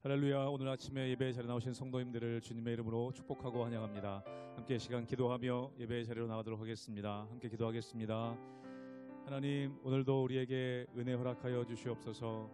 할렐루야. 오늘 아침에 예배 자리에 나오신 성도님들을 주님의 이름으로 축복하고 환영합니다. 함께 시간 기도하며 예배 자리로 나가도록 하겠습니다. 함께 기도하겠습니다. 하나님, 오늘도 우리에게 은혜 허락하여 주시옵소서.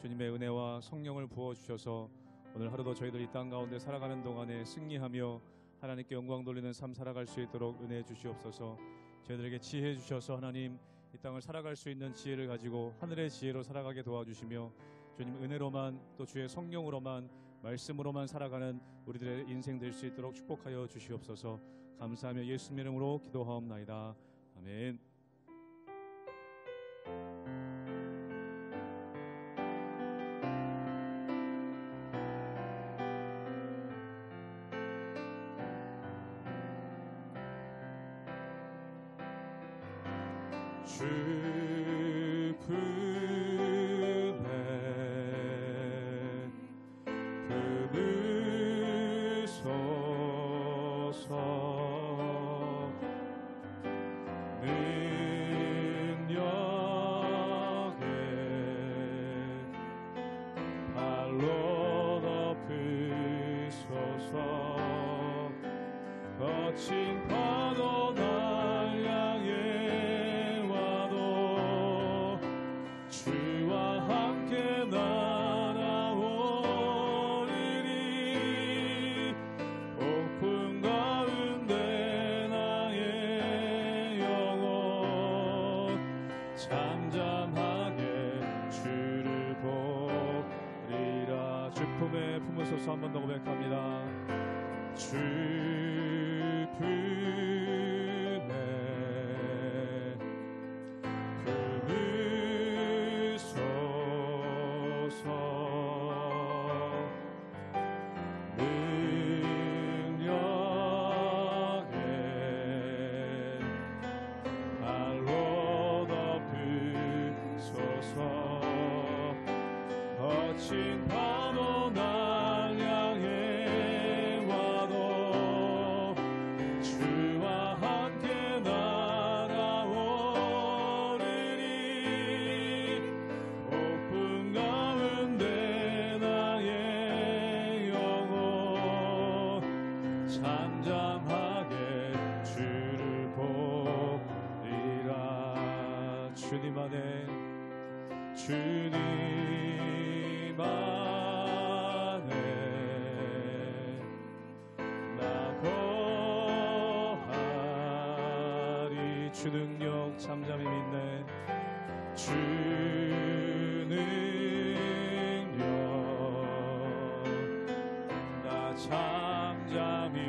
주님의 은혜와 성령을 부어주셔서 오늘 하루도 저희들 이 땅 가운데 살아가는 동안에 승리하며 하나님께 영광 돌리는 삶 살아갈 수 있도록 은혜해 주시옵소서. 저희들에게 지혜 주셔서 하나님 이 땅을 살아갈 수 있는 지혜를 가지고 하늘의 지혜로 살아가게 도와주시며 주님 은혜로만 또 주의 성령으로만 말씀으로만 살아가는 우리들의 인생 될 수 있도록 축복하여 주시옵소서. 감사하며 예수님 이름으로 기도하옵나이다. 아멘. 주 품에 품으소서. 능력에 발로 덮으소서. 거친 파도 날 향해 날아오르리. 폭풍 가운데 나의 영혼 잠잠하게 주를 보리라. 주 품에 품으소서. 한 번 더 고백합니다. 주 품에 능력에 발로 덮으소서. 거친 파도 날 향해 와도 주와 함께 날아오르리. 폭풍 가운데 나의 영혼 잠잠하게 주를 보리라. 주님 안에 나 거하리. 주 능력 잠잠히 믿네. 주 능력 나 잠잠히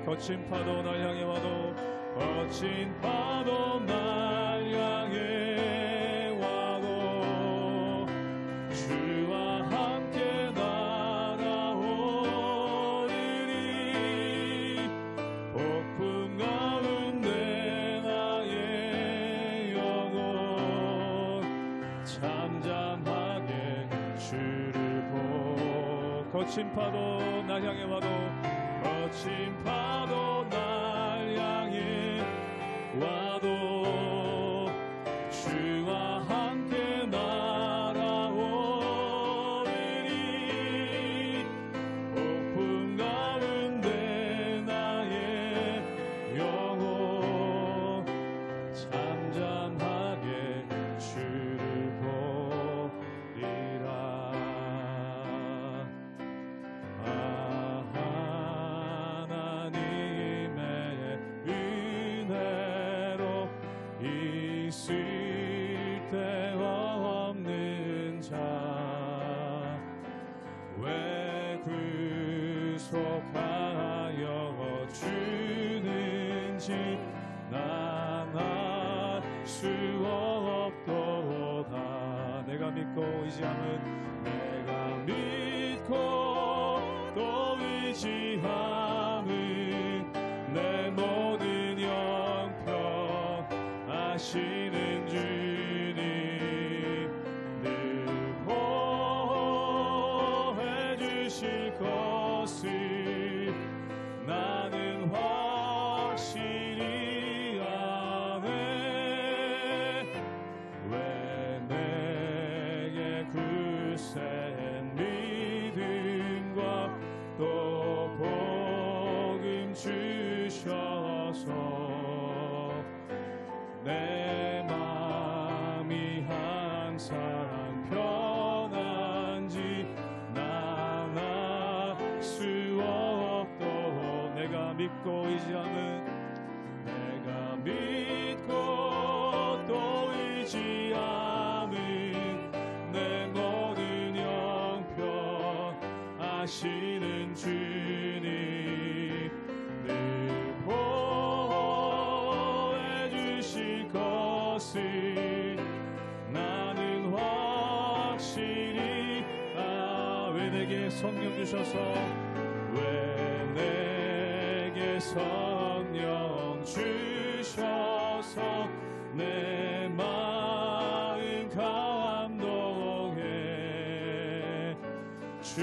거친 파도 날 향해 와도 거친 파도 날 향해 와도 주와 함께 날아오르리. 폭풍 가운데 나의 영혼 잠잠하게 주를 보. 거친 파도 날 향해 와도 거친 파도 날 향해 와도 주와 함께 날아오르리. 폭풍 가운데 나의 영혼 잠잠하게 주를 보리라. 있을 데와 없는 자 왜 구속하여 주는지 난 알 수 없도다. 내가 믿고 의지함은 내가 믿고 또 의지함은 내 모든 형편 아시는 주님 늘 보호해 주실 것을 나는 확실히 아네. 왜 내게 굳센 믿음 주셔서 내 마음이 항상 편한지 난 알 수 없도록 내가 믿고 의지함은 내가 믿고 또 의지함은 내 모든 형편 아시는 주님 늘 보호해 주실 것을 나는 확실히 왜 내게 성령 주셔서 왜 내게 성령 주셔서 내 마음 감동해 주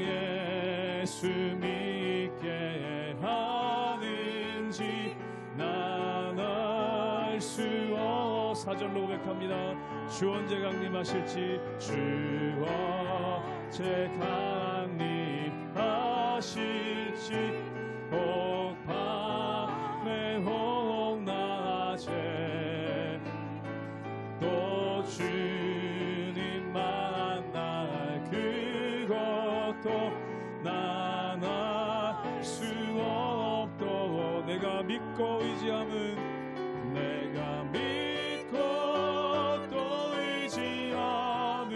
예수 믿게 하는지 난 알 수 사절로 고백합니다. 주 언제 강림하실지 주 언제 강림하실지 혹 밤에 혹 낮에 또 주님 만날 그것도 난 알 수 없도록 내가 믿고 의지함은 내가 믿고 또 의지함은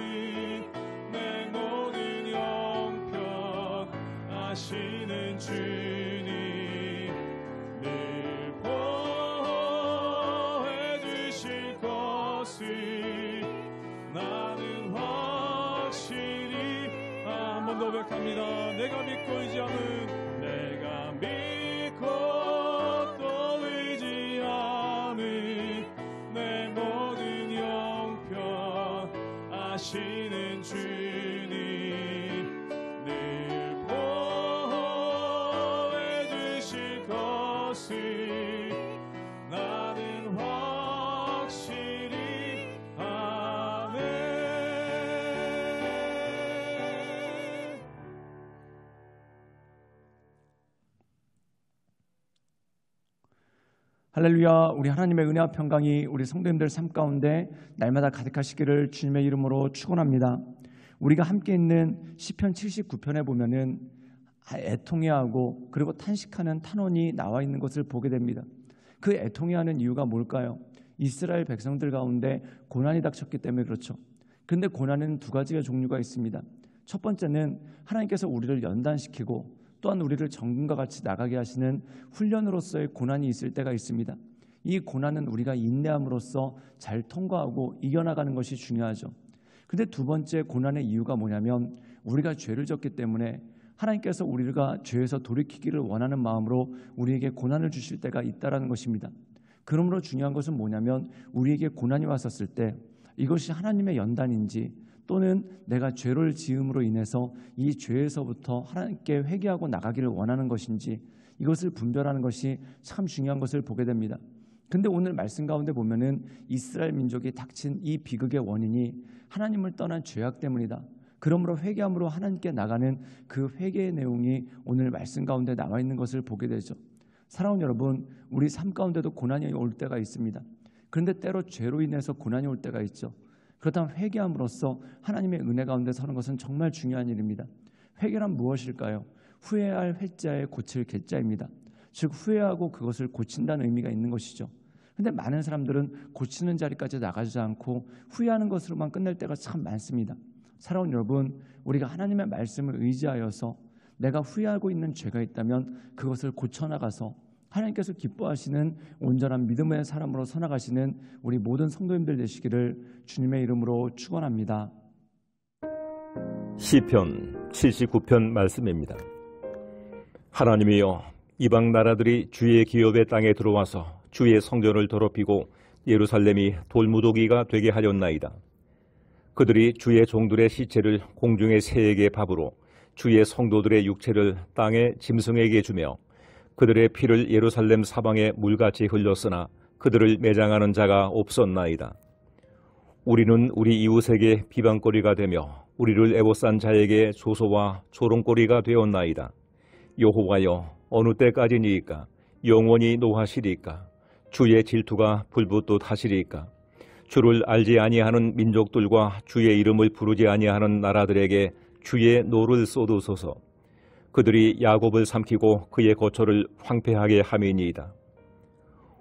내 모든 형편 아시는 주님 늘 보호해 주실 것을 나는 확실히 한 번 더 고백합니다. 내가 믿고 의지함은 내가 믿고 또 의지함은 내 모든 형편 아시는 주님 늘 보호해 주실 것을 나는 확실히 아멘. 할렐루야. 우리 하나님의 은혜와 평강이 우리 성도님들 삶 가운데 날마다 가득하시기를 주님의 이름으로 축원합니다. 우리가 함께 있는 시편 79편에 보면은 애통해하고 그리고 탄식하는 탄원이 나와 있는 것을 보게 됩니다. 그 애통해하는 이유가 뭘까요? 이스라엘 백성들 가운데 고난이 닥쳤기 때문에 그렇죠. 그런데 고난에는 두 가지의 종류가 있습니다. 첫 번째는 하나님께서 우리를 연단시키고 또한 우리를 정금과 같이 나가게 하시는 훈련으로서의 고난이 있을 때가 있습니다. 이 고난은 우리가 인내함으로써 잘 통과하고 이겨나가는 것이 중요하죠. 근데 두 번째 고난의 이유가 뭐냐면 우리가 죄를 졌기 때문에 하나님께서 우리가 죄에서 돌이키기를 원하는 마음으로 우리에게 고난을 주실 때가 있다는 것입니다. 그러므로 중요한 것은 뭐냐면 우리에게 고난이 왔었을 때 이것이 하나님의 연단인지 또는 내가 죄를 지음으로 인해서 이 죄에서부터 하나님께 회개하고 나가기를 원하는 것인지 이것을 분별하는 것이 참 중요한 것을 보게 됩니다. 근데 오늘 말씀 가운데 보면은 이스라엘 민족이 닥친 이 비극의 원인이 하나님을 떠난 죄악 때문이다. 그러므로 회개함으로 하나님께 나가는 그 회개의 내용이 오늘 말씀 가운데 나와 있는 것을 보게 되죠. 사랑하는 여러분, 우리 삶 가운데도 고난이 올 때가 있습니다. 그런데 때로 죄로 인해서 고난이 올 때가 있죠. 그렇다면 회개함으로써 하나님의 은혜 가운데 서는 것은 정말 중요한 일입니다. 회개란 무엇일까요? 후회할 회자에 고칠 개자입니다. 즉 후회하고 그것을 고친다는 의미가 있는 것이죠. 그런데 많은 사람들은 고치는 자리까지 나가지 않고 후회하는 것으로만 끝낼 때가 참 많습니다. 사랑하는 여러분, 우리가 하나님의 말씀을 의지하여서 내가 후회하고 있는 죄가 있다면 그것을 고쳐나가서 하나님께서 기뻐하시는 온전한 믿음의 사람으로 서나가시는 우리 모든 성도님들 되시기를 주님의 이름으로 축원합니다. 시편 79편 말씀입니다. 하나님이여, 이방 나라들이 주의 기업의 땅에 들어와서 주의 성전을 더럽히고 예루살렘이 돌무더기가 되게 하렸나이다. 그들이 주의 종들의 시체를 공중의 새에게 밥으로 주의 성도들의 육체를 땅의 짐승에게 주며 그들의 피를 예루살렘 사방에 물같이 흘렸으나 그들을 매장하는 자가 없었나이다. 우리는 우리 이웃에게 비방거리가 되며 우리를 애워싼 자에게 조소와 조롱거리가 되었나이다. 여호와여, 어느 때까지니이까? 영원히 노하시리까? 주의 질투가 불붙듯 하시리까? 주를 알지 아니하는 민족들과 주의 이름을 부르지 아니하는 나라들에게 주의 노를 쏟으소서. 그들이 야곱을 삼키고 그의 거처를 황폐하게 함이니이다.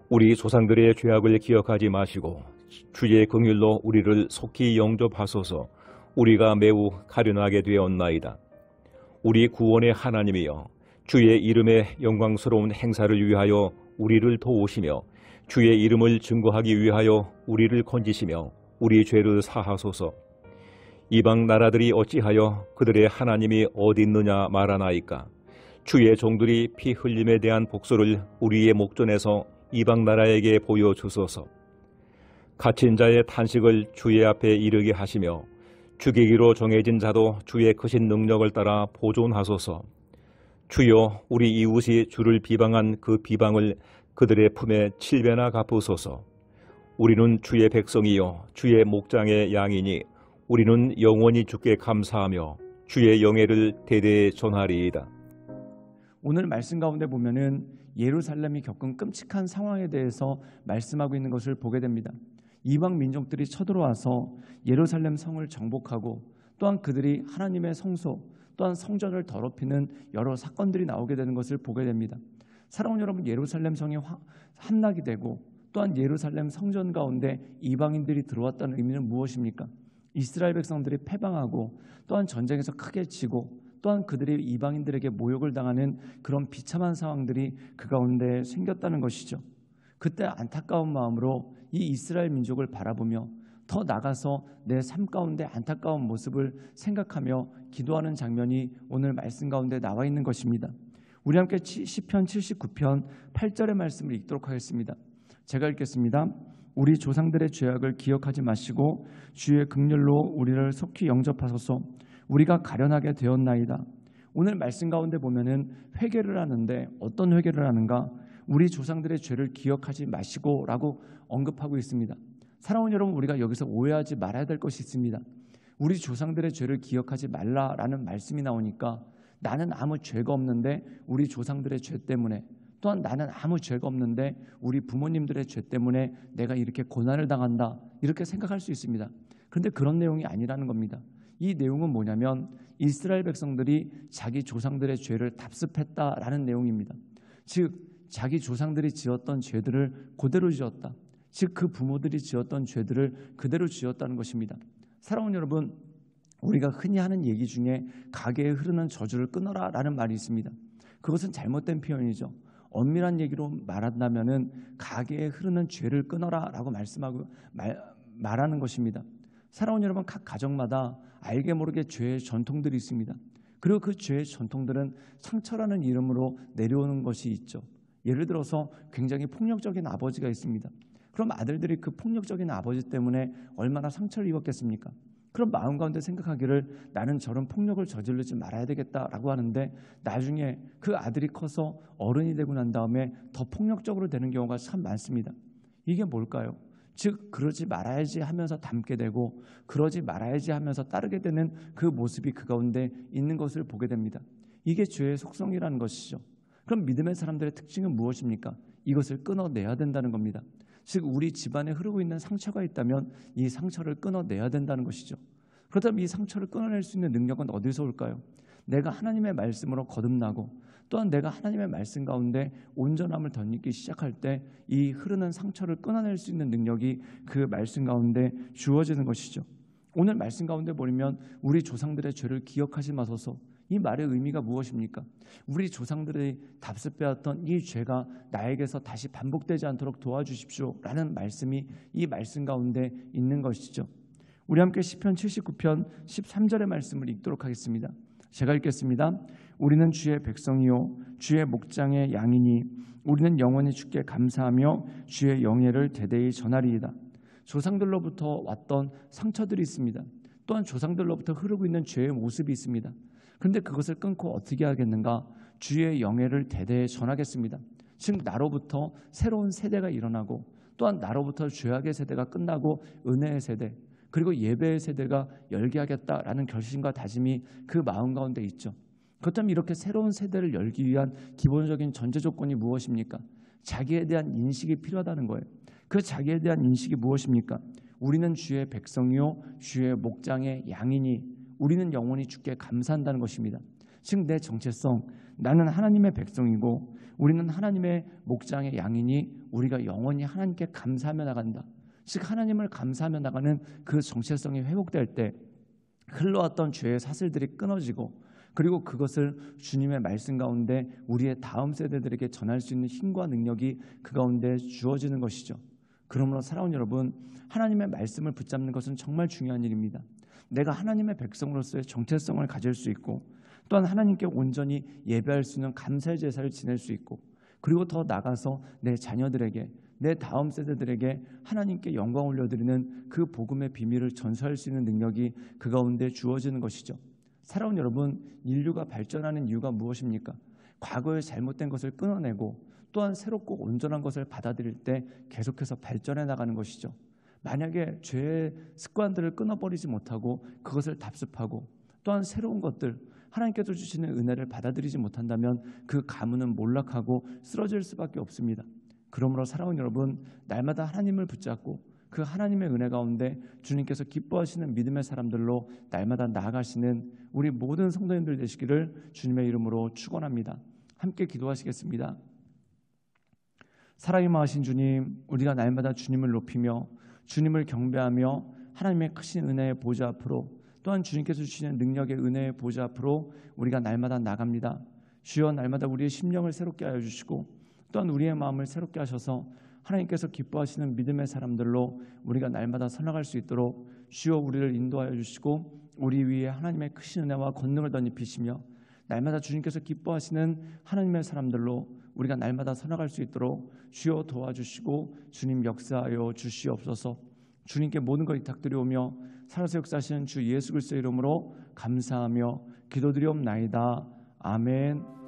우리 조상들의 죄악을 기억하지 마시고 주의 긍휼로 우리를 속히 영접하소서. 우리가 매우 가련하게 되었나이다. 우리 구원의 하나님이여, 주의 이름의 영광스러운 행사를 위하여 우리를 도우시며 주의 이름을 증거하기 위하여 우리를 건지시며 우리 죄를 사하소서. 이방 나라들이 어찌하여 그들의 하나님이 어디 있느냐 말하나이까? 주의 종들이 피 흘림에 대한 복수를 우리의 목전에서 이방 나라에게 보여주소서. 갇힌 자의 탄식을 주의 앞에 이르게 하시며 죽이기로 정해진 자도 주의 크신 능력을 따라 보존하소서. 주여, 우리 이웃이 주를 비방한 그 비방을 그들의 품에 7배나 갚으소서. 우리는 주의 백성이요 주의 목장의 양이니 우리는 영원히 주께 감사하며 주의 영예를 대대에 전하리이다. 오늘 말씀 가운데 보면은 예루살렘이 겪은 끔찍한 상황에 대해서 말씀하고 있는 것을 보게 됩니다. 이방 민족들이 쳐들어와서 예루살렘 성을 정복하고 또한 그들이 하나님의 성소 또한 성전을 더럽히는 여러 사건들이 나오게 되는 것을 보게 됩니다. 사랑하는 여러분, 예루살렘 성이 함락이 되고 또한 예루살렘 성전 가운데 이방인들이 들어왔다는 의미는 무엇입니까? 이스라엘 백성들이 패방하고 또한 전쟁에서 크게 지고 또한 그들이 이방인들에게 모욕을 당하는 그런 비참한 상황들이 그 가운데 생겼다는 것이죠. 그때 안타까운 마음으로 이 이스라엘 민족을 바라보며 더 나가서 내 삶 가운데 안타까운 모습을 생각하며 기도하는 장면이 오늘 말씀 가운데 나와 있는 것입니다. 우리 함께 시편 79편 8절의 말씀을 읽도록 하겠습니다. 제가 읽겠습니다. 우리 조상들의 죄악을 기억하지 마시고 주의 긍휼로 우리를 속히 영접하소서. 우리가 가련하게 되었나이다. 오늘 말씀 가운데 보면은 회개를 하는데 어떤 회개를 하는가? 우리 조상들의 죄를 기억하지 마시고라고 언급하고 있습니다. 사랑하는 여러분, 우리가 여기서 오해하지 말아야 될 것이 있습니다. 우리 조상들의 죄를 기억하지 말라라는 말씀이 나오니까 나는 아무 죄가 없는데 우리 조상들의 죄 때문에 또한 나는 아무 죄가 없는데 우리 부모님들의 죄 때문에 내가 이렇게 고난을 당한다 이렇게 생각할 수 있습니다. 그런데 그런 내용이 아니라는 겁니다. 이 내용은 뭐냐면 이스라엘 백성들이 자기 조상들의 죄를 답습했다라는 내용입니다. 즉 자기 조상들이 지었던 죄들을 그대로 지었다. 즉 그 부모들이 지었던 죄들을 그대로 지었다는 것입니다. 사랑하는 여러분, 우리가 흔히 하는 얘기 중에 가게에 흐르는 저주를 끊어라 라는 말이 있습니다. 그것은 잘못된 표현이죠. 엄밀한 얘기로 말한다면은 가게에 흐르는 죄를 끊어라 라고 말하는 것입니다. 사랑하는 여러분, 각 가정마다 알게 모르게 죄의 전통들이 있습니다. 그리고 그 죄의 전통들은 상처라는 이름으로 내려오는 것이 있죠. 예를 들어서 굉장히 폭력적인 아버지가 있습니다. 그럼 아들들이 그 폭력적인 아버지 때문에 얼마나 상처를 입었겠습니까? 그럼 마음 가운데 생각하기를 나는 저런 폭력을 저지르지 말아야 되겠다라고 하는데 나중에 그 아들이 커서 어른이 되고 난 다음에 더 폭력적으로 되는 경우가 참 많습니다. 이게 뭘까요? 즉 그러지 말아야지 하면서 닮게 되고 그러지 말아야지 하면서 따르게 되는 그 모습이 그 가운데 있는 것을 보게 됩니다. 이게 죄의 속성이라는 것이죠. 그럼 믿음의 사람들의 특징은 무엇입니까? 이것을 끊어내야 된다는 겁니다. 즉 우리 집안에 흐르고 있는 상처가 있다면 이 상처를 끊어내야 된다는 것이죠. 그렇다면 이 상처를 끊어낼 수 있는 능력은 어디서 올까요? 내가 하나님의 말씀으로 거듭나고 또한 내가 하나님의 말씀 가운데 온전함을 덧입기 시작할 때 이 흐르는 상처를 끊어낼 수 있는 능력이 그 말씀 가운데 주어지는 것이죠. 오늘 말씀 가운데 보면 우리 조상들의 죄를 기억하지 마소서. 이 말의 의미가 무엇입니까? 우리 조상들이 답습해왔던 이 죄가 나에게서 다시 반복되지 않도록 도와주십시오 라는 말씀이 이 말씀 가운데 있는 것이죠. 우리 함께 시편 79편 13절의 말씀을 읽도록 하겠습니다. 제가 읽겠습니다. 우리는 주의 백성이요 주의 목장의 양이니 우리는 영원히 주께 감사하며 주의 영예를 대대히 전하리이다. 조상들로부터 왔던 상처들이 있습니다. 또한 조상들로부터 흐르고 있는 죄의 모습이 있습니다. 그런데 그것을 끊고 어떻게 하겠는가? 주의 영예를 대대에 전하겠습니다. 즉 나로부터 새로운 세대가 일어나고 또한 나로부터 죄악의 세대가 끝나고 은혜의 세대 그리고 예배의 세대가 열게 하겠다라는 결심과 다짐이 그 마음 가운데 있죠. 그렇다면 이렇게 새로운 세대를 열기 위한 기본적인 전제 조건이 무엇입니까? 자기에 대한 인식이 필요하다는 거예요. 그 자기에 대한 인식이 무엇입니까? 우리는 주의 백성이요 주의 목장의 양이니 우리는 영원히 주께 감사한다는 것입니다. 즉 내 정체성, 나는 하나님의 백성이고 우리는 하나님의 목장의 양이니 우리가 영원히 하나님께 감사하며 나간다. 즉 하나님을 감사하며 나가는 그 정체성이 회복될 때 흘러왔던 죄의 사슬들이 끊어지고 그리고 그것을 주님의 말씀 가운데 우리의 다음 세대들에게 전할 수 있는 힘과 능력이 그 가운데 주어지는 것이죠. 그러므로 사랑하는 여러분, 하나님의 말씀을 붙잡는 것은 정말 중요한 일입니다. 내가 하나님의 백성으로서의 정체성을 가질 수 있고 또한 하나님께 온전히 예배할 수 있는 감사의 제사를 지낼 수 있고 그리고 더 나아가서 내 자녀들에게 내 다음 세대들에게 하나님께 영광 올려드리는 그 복음의 비밀을 전수할 수 있는 능력이 그 가운데 주어지는 것이죠. 사랑하는 여러분, 인류가 발전하는 이유가 무엇입니까? 과거의 잘못된 것을 끊어내고 또한 새롭고 온전한 것을 받아들일 때 계속해서 발전해 나가는 것이죠. 만약에 죄의 습관들을 끊어버리지 못하고 그것을 답습하고 또한 새로운 것들, 하나님께서 주시는 은혜를 받아들이지 못한다면 그 가문은 몰락하고 쓰러질 수밖에 없습니다. 그러므로 사랑하는 여러분, 날마다 하나님을 붙잡고 그 하나님의 은혜 가운데 주님께서 기뻐하시는 믿음의 사람들로 날마다 나아가시는 우리 모든 성도님들 되시기를 주님의 이름으로 축원합니다. 함께 기도하시겠습니다. 사랑이 많으신 주님, 우리가 날마다 주님을 높이며 주님을 경배하며 하나님의 크신 은혜의 보좌 앞으로 또한 주님께서 주시는 능력의 은혜의 보좌 앞으로 우리가 날마다 나갑니다. 주여, 날마다 우리의 심령을 새롭게 하여 주시고 또한 우리의 마음을 새롭게 하셔서 하나님께서 기뻐하시는 믿음의 사람들로 우리가 날마다 살아갈 수 있도록 주여 우리를 인도하여 주시고 우리 위에 하나님의 크신 은혜와 권능을 덧입히시며 날마다 주님께서 기뻐하시는 하나님의 사람들로 우리가 날마다 살아갈 수 있도록 주여 도와주시고 주님 역사하여 주시옵소서. 주님께 모든 것 위탁드리오며 살아서 역사하시는 주 예수 그리스도의 이름으로 감사하며 기도드리옵나이다. 아멘.